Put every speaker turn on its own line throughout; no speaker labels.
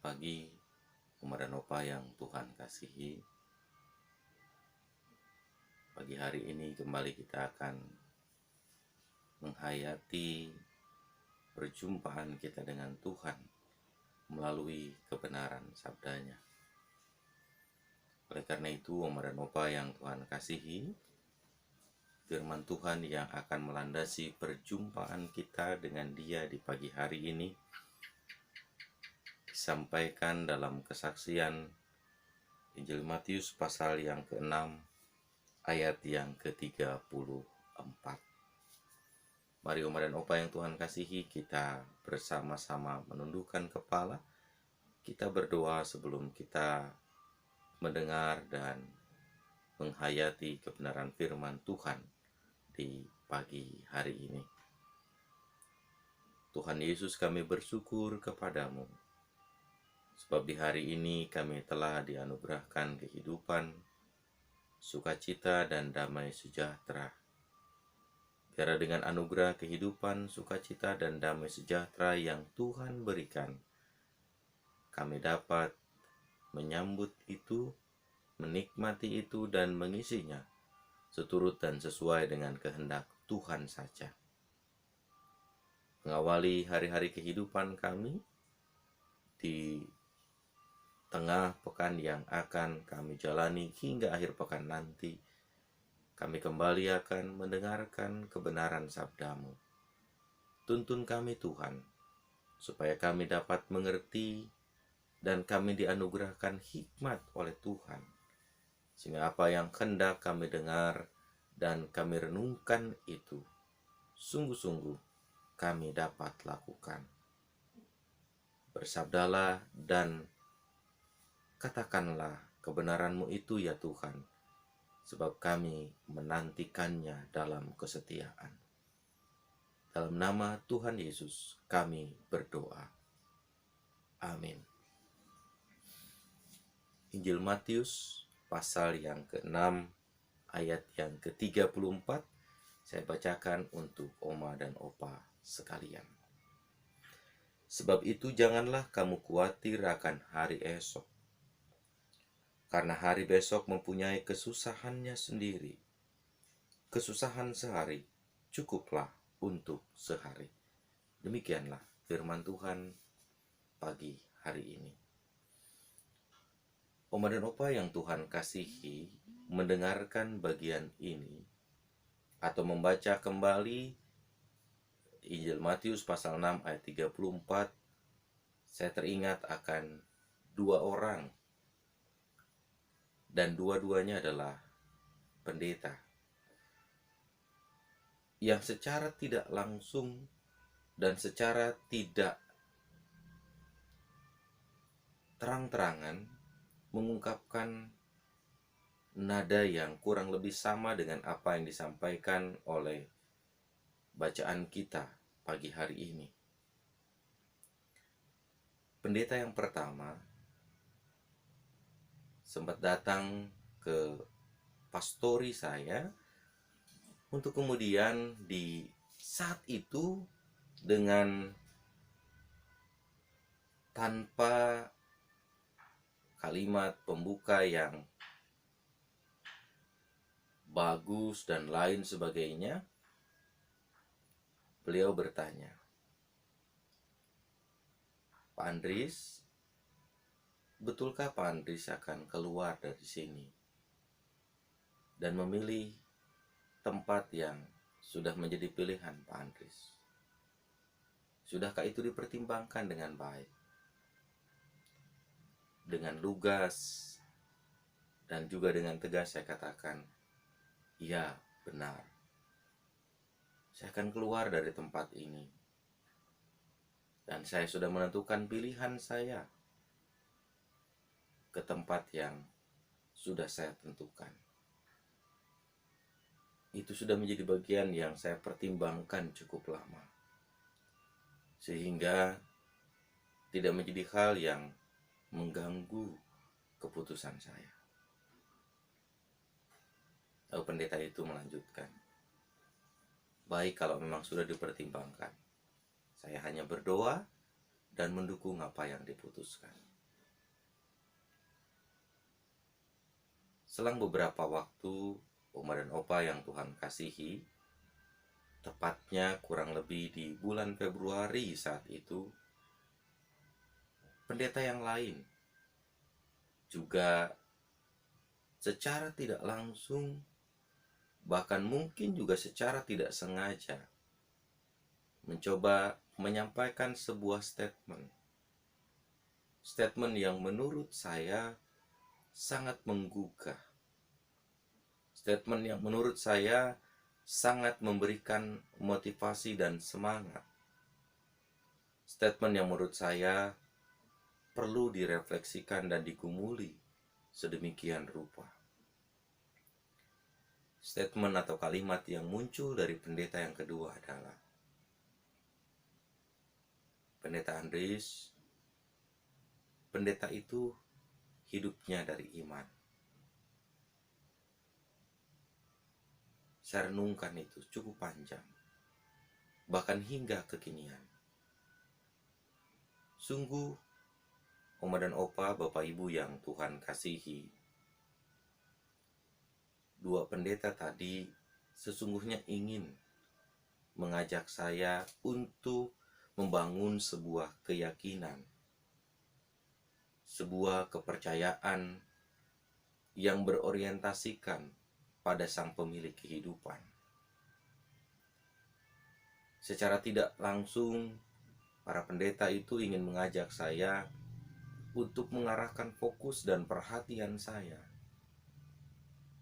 pagi, Oma dan Opa yang Tuhan kasihi. Pagi hari ini kembali kita akan menghayati perjumpaan kita dengan Tuhan melalui kebenaran sabdanya. Oleh karena itu, Oma dan Opa yang Tuhan kasihi, firman Tuhan yang akan melandasi perjumpaan kita dengan Dia di pagi hari ini disampaikan dalam kesaksian Injil Matius pasal yang ke-6 ayat yang ke-34. Mari Oma dan Opa yang Tuhan kasihi, kita bersama-sama menundukkan kepala. Kita berdoa sebelum kita mendengar dan menghayati kebenaran firman Tuhan di pagi hari ini. Tuhan Yesus, kami bersyukur kepadamu, sebab di hari ini kami telah dianugerahkan kehidupan, sukacita dan damai sejahtera. Biar dengan anugerah kehidupan, sukacita dan damai sejahtera yang Tuhan berikan, kami dapat menyambut itu, menikmati itu dan mengisinya seturut dan sesuai dengan kehendak Tuhan saja. Mengawali hari-hari kehidupan kami di tengah pekan yang akan kami jalani hingga akhir pekan nanti, kami kembali akan mendengarkan kebenaran sabdamu. Tuntun kami Tuhan, supaya kami dapat mengerti dan kami dianugerahkan hikmat oleh Tuhan, sehingga apa yang hendak kami dengar dan kami renungkan itu sungguh-sungguh kami dapat lakukan. Bersabdalah dan katakanlah kebenaran-Mu itu ya Tuhan, sebab kami menantikannya dalam kesetiaan. Dalam nama Tuhan Yesus kami berdoa. Amin. Injil Matius pasal yang ke-6 ayat yang ke-34 saya bacakan untuk Oma dan Opa sekalian. Sebab itu janganlah kamu khawatir akan hari esok, karena hari besok mempunyai kesusahannya sendiri. Kesusahan sehari cukuplah untuk sehari. Demikianlah firman Tuhan pagi hari ini. Oma dan Opa yang Tuhan kasihi, mendengarkan bagian ini atau membaca kembali Injil Matius pasal 6 ayat 34, saya teringat akan dua orang, dan dua-duanya adalah pendeta yang secara tidak langsung dan secara tidak terang-terangan mengungkapkan nada yang kurang lebih sama dengan apa yang disampaikan oleh bacaan kita pagi hari ini. Pendeta yang pertama sempat datang ke pastori saya untuk kemudian di saat itu dengan tanpa kalimat pembuka yang bagus dan lain sebagainya, beliau bertanya, Pak Andris, betulkah Pak Andris akan keluar dari sini dan memilih tempat yang sudah menjadi pilihan Pak Andris? Sudahkah itu dipertimbangkan dengan baik? Dengan lugas dan juga dengan tegas saya katakan, ya benar. Saya akan keluar dari tempat ini. Dan saya sudah menentukan pilihan saya ke tempat yang sudah saya tentukan. Itu sudah menjadi bagian yang saya pertimbangkan cukup lama, sehingga tidak menjadi hal yang mengganggu keputusan saya. Lalu pendeta itu melanjutkan, baik kalau memang sudah dipertimbangkan, saya hanya berdoa dan mendukung apa yang diputuskan. Selang beberapa waktu, Oma dan Opa yang Tuhan kasihi, tepatnya kurang lebih di bulan Februari saat itu, pendeta yang lain juga secara tidak langsung, bahkan mungkin juga secara tidak sengaja, mencoba menyampaikan sebuah statement yang menurut saya sangat menggugah, statement yang menurut saya sangat memberikan motivasi dan semangat, statement yang menurut saya perlu direfleksikan dan digumuli sedemikian rupa. Statement atau kalimat yang muncul dari pendeta yang kedua adalah, Pendeta Andreas, pendeta itu hidupnya dari iman. Saya renungkan itu cukup panjang, bahkan hingga kekinian. Sungguh, Oma dan Opa, Bapak Ibu yang Tuhan kasihi, dua pendeta tadi sesungguhnya ingin mengajak saya untuk membangun sebuah keyakinan, sebuah kepercayaan yang berorientasikan pada Sang Pemilik kehidupan. Secara tidak langsung, para pendeta itu ingin mengajak saya untuk mengarahkan fokus dan perhatian saya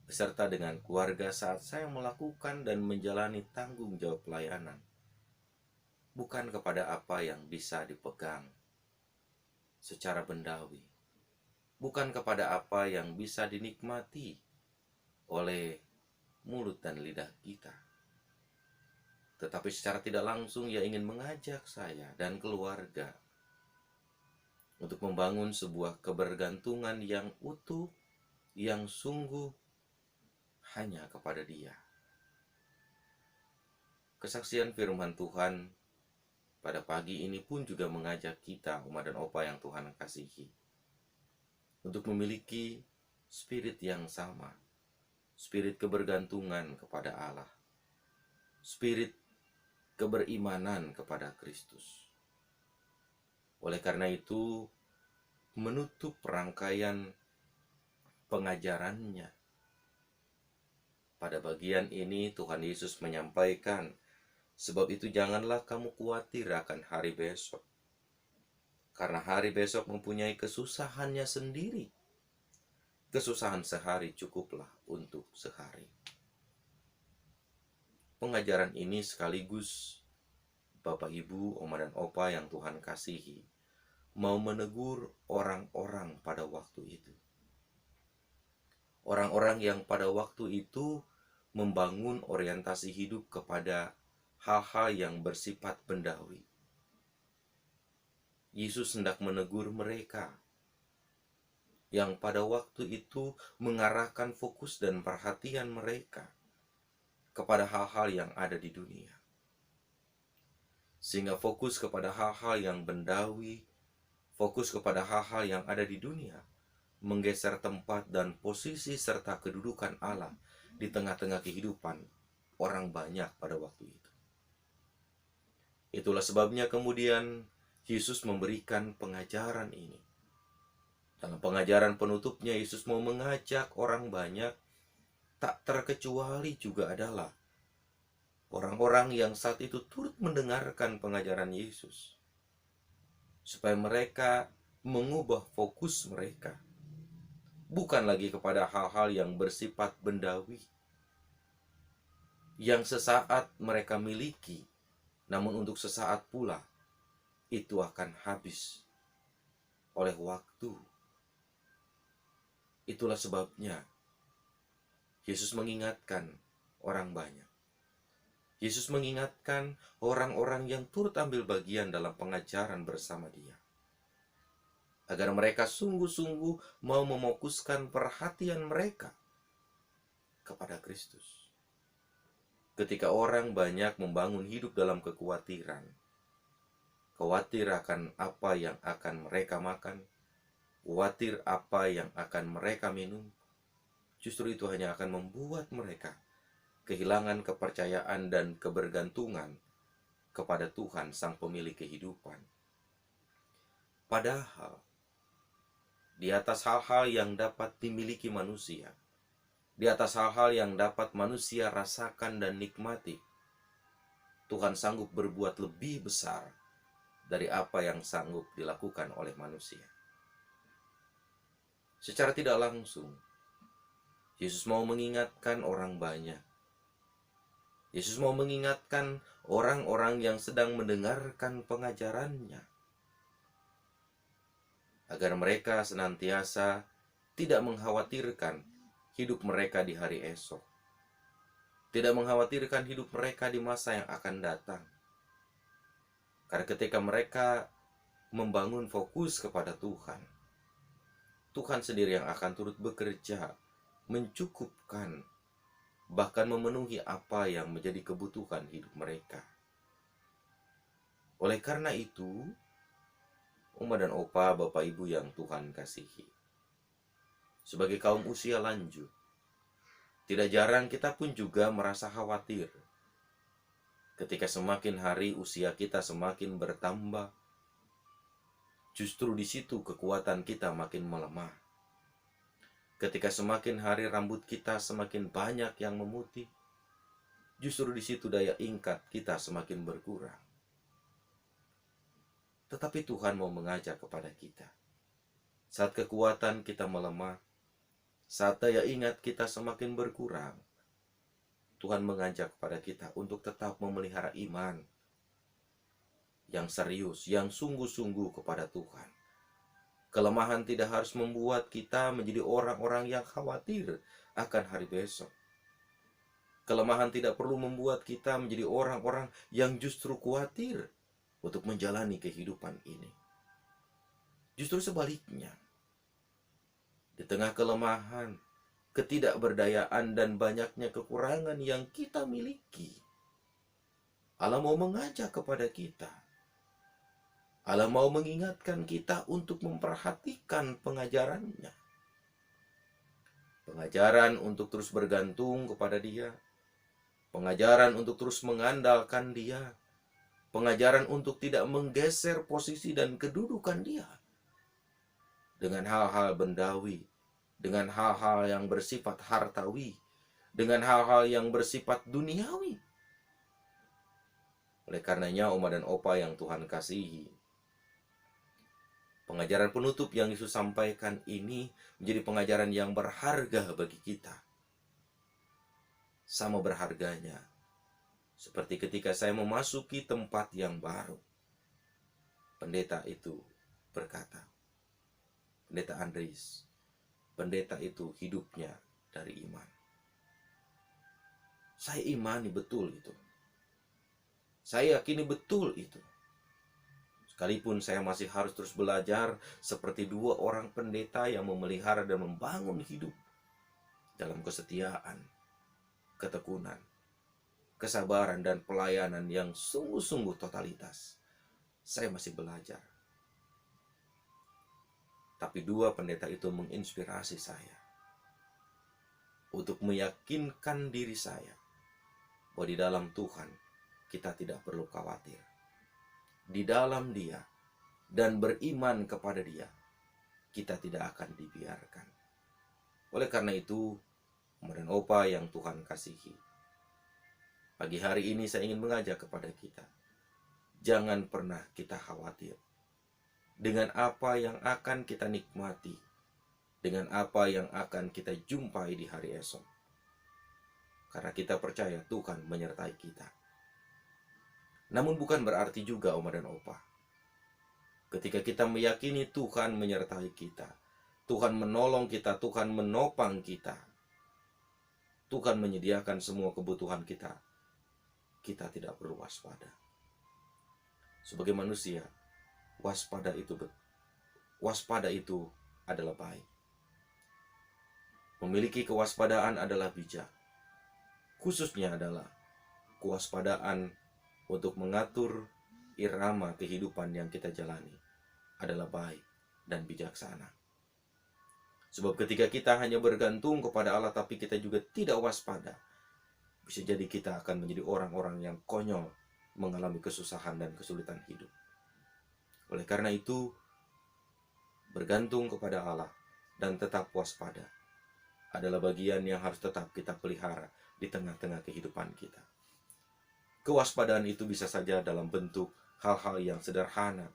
beserta dengan keluarga saat saya melakukan dan menjalani tanggung jawab pelayanan, bukan kepada apa yang bisa dipegang secara bendawi, bukan kepada apa yang bisa dinikmati oleh mulut dan lidah kita, tetapi secara tidak langsung ia ingin mengajak saya dan keluarga untuk membangun sebuah kebergantungan yang utuh, yang sungguh hanya kepada Dia. Kesaksian firman Tuhan pada pagi ini pun juga mengajak kita, Oma dan Opa yang Tuhan kasihi, untuk memiliki spirit yang sama, spirit kebergantungan kepada Allah, spirit keberimanan kepada Kristus. Oleh karena itu, menutup rangkaian pengajarannya, pada bagian ini Tuhan Yesus menyampaikan, sebab itu janganlah kamu khawatir akan hari besok, karena hari besok mempunyai kesusahannya sendiri. Kesusahan sehari cukuplah untuk sehari. Pengajaran ini sekaligus Bapak Ibu, Oma dan Opa yang Tuhan kasihi, mau menegur orang-orang pada waktu itu. Orang-orang yang pada waktu itu membangun orientasi hidup kepada hal-hal yang bersifat bendawi. Yesus hendak menegur mereka yang pada waktu itu mengarahkan fokus dan perhatian mereka kepada hal-hal yang ada di dunia. Sehingga fokus kepada hal-hal yang bendawi, fokus kepada hal-hal yang ada di dunia, menggeser tempat dan posisi serta kedudukan Allah di tengah-tengah kehidupan orang banyak pada waktu itu. Itulah sebabnya kemudian Yesus memberikan pengajaran ini. Dalam pengajaran penutupnya, Yesus mau mengajak orang banyak, tak terkecuali juga adalah orang-orang yang saat itu turut mendengarkan pengajaran Yesus, supaya mereka mengubah fokus mereka, bukan lagi kepada hal-hal yang bersifat bendawi, yang sesaat mereka miliki, namun untuk sesaat pula itu akan habis oleh waktu. Itulah sebabnya Yesus mengingatkan orang banyak. Yesus mengingatkan orang-orang yang turut ambil bagian dalam pengajaran bersama Dia, agar mereka sungguh-sungguh mau memokuskan perhatian mereka kepada Kristus. Ketika orang banyak membangun hidup dalam kekhawatiran, khawatir akan apa yang akan mereka makan, khawatir apa yang akan mereka minum, justru itu hanya akan membuat mereka kehilangan kepercayaan dan kebergantungan kepada Tuhan, Sang Pemilik kehidupan. Padahal, di atas hal-hal yang dapat dimiliki manusia, di atas hal-hal yang dapat manusia rasakan dan nikmati, Tuhan sanggup berbuat lebih besar dari apa yang sanggup dilakukan oleh manusia. Secara tidak langsung, Yesus mau mengingatkan orang banyak. Yesus mau mengingatkan orang-orang yang sedang mendengarkan pengajarannya, agar mereka senantiasa tidak mengkhawatirkan hidup mereka di hari esok, tidak mengkhawatirkan hidup mereka di masa yang akan datang. Karena ketika mereka membangun fokus kepada Tuhan, Tuhan sendiri yang akan turut bekerja, mencukupkan, bahkan memenuhi apa yang menjadi kebutuhan hidup mereka. Oleh karena itu, Oma dan Opa, Bapak Ibu yang Tuhan kasihi, sebagai kaum usia lanjut, tidak jarang kita pun juga merasa khawatir ketika semakin hari usia kita semakin bertambah. Justru di situ kekuatan kita makin melemah. Ketika semakin hari rambut kita semakin banyak yang memutih, justru di situ daya ingkat kita semakin berkurang. Tetapi Tuhan mau mengajak kepada kita, saat kekuatan kita melemah, saat daya ingat kita semakin berkurang, Tuhan mengajak kepada kita untuk tetap memelihara iman yang serius, yang sungguh-sungguh kepada Tuhan. Kelemahan tidak harus membuat kita menjadi orang-orang yang khawatir akan hari besok. Kelemahan tidak perlu membuat kita menjadi orang-orang yang justru khawatir untuk menjalani kehidupan ini. Justru sebaliknya, di tengah kelemahan, ketidakberdayaan, dan banyaknya kekurangan yang kita miliki, Allah mau mengajak kepada kita. Allah mau mengingatkan kita untuk memperhatikan pengajarannya. Pengajaran untuk terus bergantung kepada Dia. Pengajaran untuk terus mengandalkan Dia. Pengajaran untuk tidak menggeser posisi dan kedudukan Dia dengan hal-hal bendawi, dengan hal-hal yang bersifat hartawi, dengan hal-hal yang bersifat duniawi. Oleh karenanya, Oma dan Opa yang Tuhan kasihi, pengajaran penutup yang Yesus sampaikan ini menjadi pengajaran yang berharga bagi kita. Sama berharganya seperti ketika saya memasuki tempat yang baru. Pendeta itu berkata, Pendeta Andries, pendeta itu hidupnya dari iman. Saya imani betul itu. Saya yakini betul itu. Sekalipun saya masih harus terus belajar seperti dua orang pendeta yang memelihara dan membangun hidup dalam kesetiaan, ketekunan, kesabaran, dan pelayanan yang sungguh-sungguh totalitas. Saya masih belajar. Tapi dua pendeta itu menginspirasi saya untuk meyakinkan diri saya bahwa di dalam Tuhan kita tidak perlu khawatir. Di dalam Dia dan beriman kepada Dia, kita tidak akan dibiarkan. Oleh karena itu, Oma dan Opa yang Tuhan kasihi, pagi hari ini saya ingin mengajak kepada kita, jangan pernah kita khawatir dengan apa yang akan kita nikmati, dengan apa yang akan kita jumpai di hari esok. Karena kita percaya Tuhan menyertai kita. Namun bukan berarti juga, Oma dan Opa, ketika kita meyakini Tuhan menyertai kita, Tuhan menolong kita, Tuhan menopang kita, Tuhan menyediakan semua kebutuhan kita, kita tidak perlu waspada. Sebagai manusia, waspada itu adalah baik. Memiliki kewaspadaan adalah bijak. Khususnya adalah kewaspadaan untuk mengatur irama kehidupan yang kita jalani adalah baik dan bijaksana. Sebab ketika kita hanya bergantung kepada Allah tapi kita juga tidak waspada, bisa jadi kita akan menjadi orang-orang yang konyol, mengalami kesusahan dan kesulitan hidup. Oleh karena itu, bergantung kepada Allah dan tetap waspada adalah bagian yang harus tetap kita pelihara di tengah-tengah kehidupan kita. Kewaspadaan itu bisa saja dalam bentuk hal-hal yang sederhana,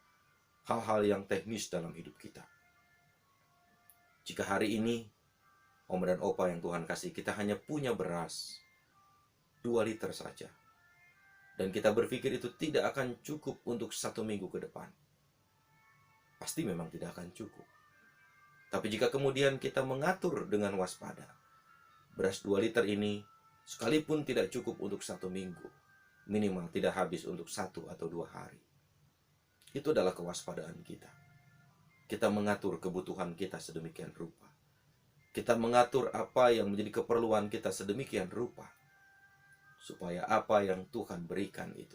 hal-hal yang teknis dalam hidup kita. Jika hari ini, Om dan Opa yang Tuhan kasih, kita hanya punya beras 2 liter saja, dan kita berpikir itu tidak akan cukup untuk 1 minggu ke depan, pasti memang tidak akan cukup. Tapi jika kemudian kita mengatur dengan waspada, beras 2 liter ini sekalipun tidak cukup untuk 1 minggu, minimal tidak habis untuk 1 atau 2 hari. Itu adalah kewaspadaan kita. Kita mengatur kebutuhan kita sedemikian rupa. Kita mengatur apa yang menjadi keperluan kita sedemikian rupa, supaya apa yang Tuhan berikan itu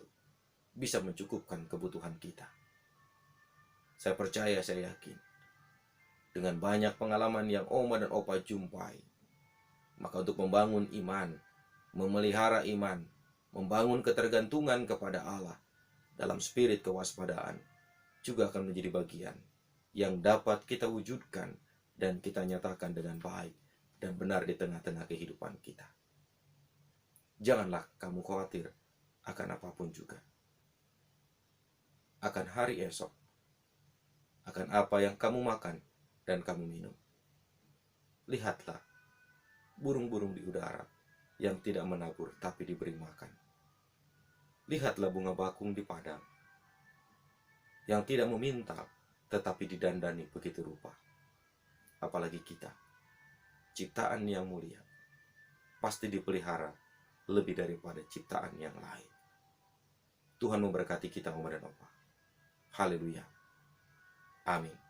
bisa mencukupkan kebutuhan kita. Saya percaya, saya yakin, dengan banyak pengalaman yang Oma dan Opa jumpai, maka untuk membangun iman, memelihara iman, membangun ketergantungan kepada Allah dalam spirit kewaspadaan juga akan menjadi bagian yang dapat kita wujudkan dan kita nyatakan dengan baik dan benar di tengah-tengah kehidupan kita. Janganlah kamu khawatir akan apapun juga. Akan hari esok, akan apa yang kamu makan dan kamu minum. Lihatlah burung-burung di udara yang tidak menabur tapi diberi makan. Lihatlah bunga bakung di padang yang tidak meminta tetapi didandani begitu rupa. Apalagi kita, ciptaan yang mulia, pasti dipelihara lebih daripada ciptaan yang lain. Tuhan memberkati kita, Oma dan Opa. Haleluya. Amin.